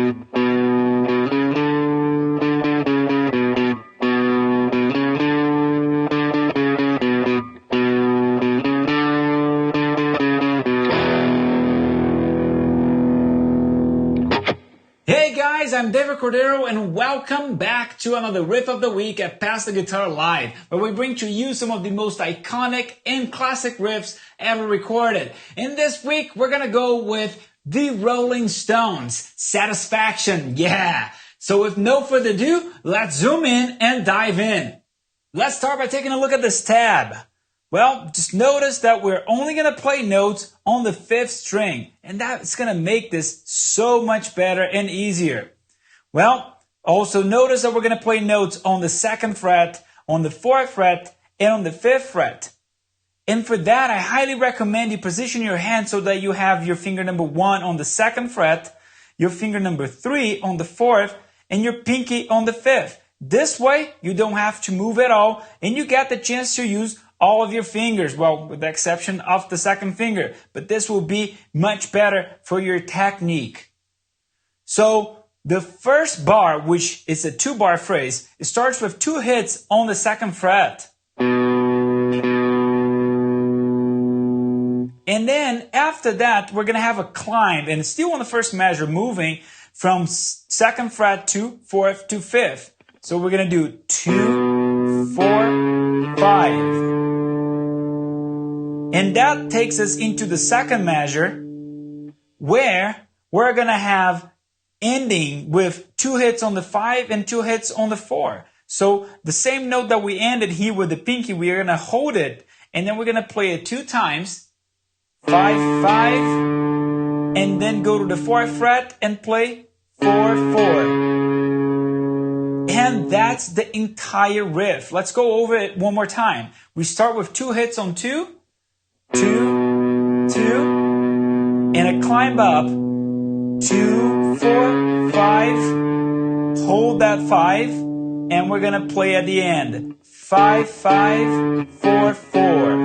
Hey guys, I'm David Cordero and welcome back to another Riff of the Week at Pass the Guitar Live, where we bring to you some of the most iconic and classic riffs ever recorded. And this week we're gonna go with the Rolling Stones, Satisfaction, yeah! So with no further ado, let's zoom in and dive in. Let's start by taking a look at this tab. Well, just notice that we're only going to play notes on the 5th string, and that's going to make this so much better and easier. Well, also notice that we're going to play notes on the 2nd fret, on the 4th fret, and on the 5th fret. And for that, I highly recommend you position your hand so that you have your finger number 1 on the 2nd fret, your finger number 3 on the 4th, and your pinky on the 5th. This way, you don't have to move at all, and you get the chance to use all of your fingers, well, with the exception of the 2nd finger, but this will be much better for your technique. So the first bar, which is a 2-bar phrase, it starts with 2 hits on the 2nd fret. And then after that, we're going to have a climb, and it's still on the first measure, moving from 2nd fret to 4th to 5th. So we're going to do 2, 4, 5. And that takes us into the 2nd measure, where we're going to have ending with 2 hits on the 5 and 2 hits on the 4. So the same note that we ended here with the pinky, we are going to hold it, and then we're going to play it 2 times, 5, 5, and then go to the 4th fret and play 4, 4. And that's the entire riff. Let's go over it one more time. We start with 2 hits on 2, 2, 2, and a climb up, 2, 4, 5, hold that 5, and we're going to play at the end, 5, 5, 4, 4.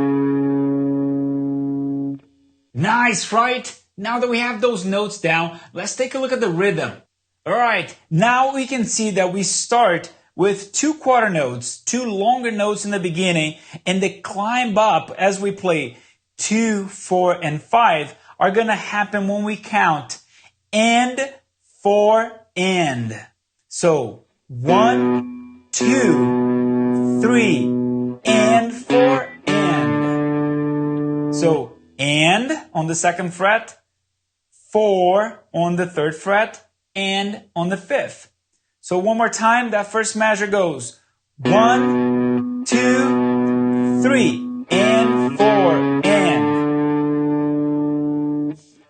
Nice, right? Now that we have those notes down, let's take a look at the rhythm. Alright, now we can see that we start with 2 quarter notes, 2 longer notes in the beginning, and the climb up as we play 2, 4, and 5 are going to happen when we count end, 4, end. So 1, 2, 3, and 4, end. So and on the 2nd fret, 4 on the 3rd fret, and on the 5th. So one more time, that first measure goes 1, 2, 3, and 4, and.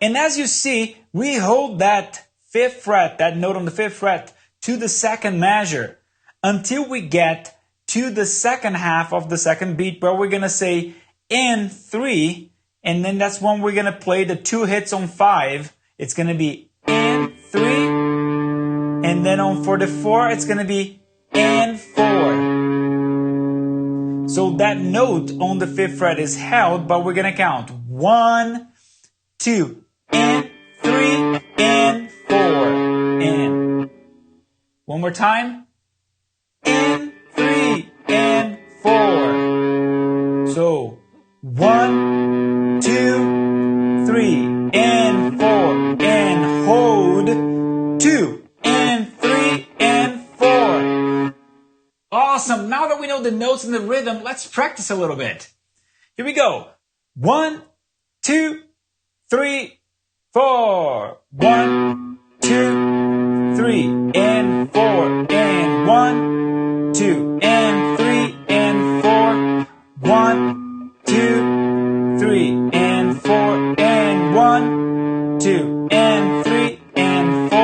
And as you see, we hold that 5th fret, that note on the 5th fret, to the 2nd measure until we get to the 2nd half of the 2nd beat, where we're going to say and 3, and then that's when we're going to play the 2 hits on 5. It's going to be and 3, and then for the 4, it's going to be and 4. So that note on the 5th fret is held, but we're going to count 1, 2, and 3, and 4, and. One more time. And 3, and 4. So 1, 2, 3, and 4, and hold 2, and 3, and 4. Awesome! Now that we know the notes and the rhythm, let's practice a little bit. Here we go. 1, 2, 3, 4. 1, 2, 3, and 4, and 1, 2, and 3, and 4. 1, 2, 3, and 4, and 1, 2, and 3, and 4.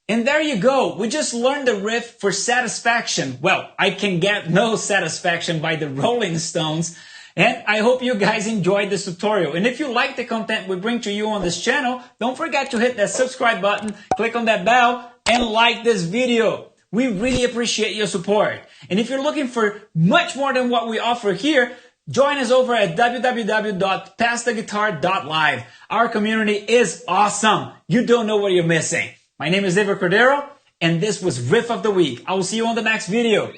And there you go. We just learned the riff for Satisfaction. Well, I can get no satisfaction by the Rolling Stones. And I hope you guys enjoyed this tutorial. And if you like the content we bring to you on this channel, don't forget to hit that subscribe button, click on that bell, and like this video. We really appreciate your support. And if you're looking for much more than what we offer here, Join us over at www.passtheguitar.live. Our community is awesome. You don't know what you're missing. My name is David Cordero, and this was Riff of the Week. I will see you on the next video.